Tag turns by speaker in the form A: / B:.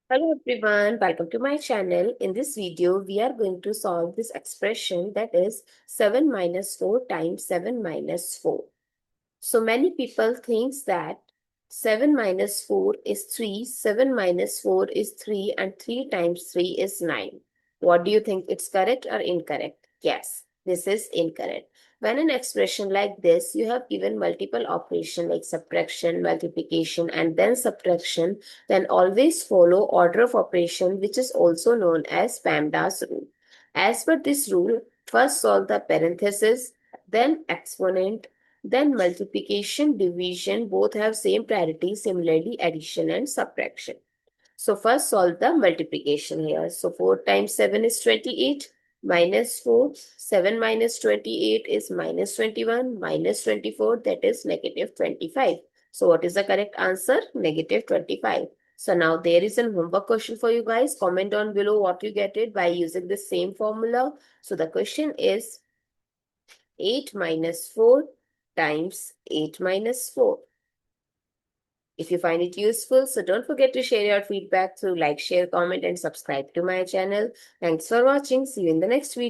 A: Hello everyone, welcome to my channel. In this video, we are going to solve this expression that is 7 minus 4 times 7 minus 4. So many people thinks that 7 minus 4 is 3, 7 minus 4 is 3 and 3 times 3 is 9. What do you think, it's correct or incorrect? Yes, this is incorrect. When an expression like this, you have given multiple operation like subtraction, multiplication and then subtraction, then always follow order of operation which is also known as PEMDAS rule. As per this rule, first solve the parenthesis, then exponent, then multiplication, division both have same priority, similarly addition and subtraction. So first solve the multiplication here. So 4 times 7 is 28 minus 4. 7 minus 28 is minus 21 minus 24, that is negative 25. So what is the correct answer? Negative 25. So now there is a homework question for you guys. Comment down below what you get it by using the same formula. So the question is 8 minus 4 times 8 minus 4. If you find it useful, so don't forget to share your feedback through like, share, comment and subscribe to my channel. Thanks for watching. See you in the next video.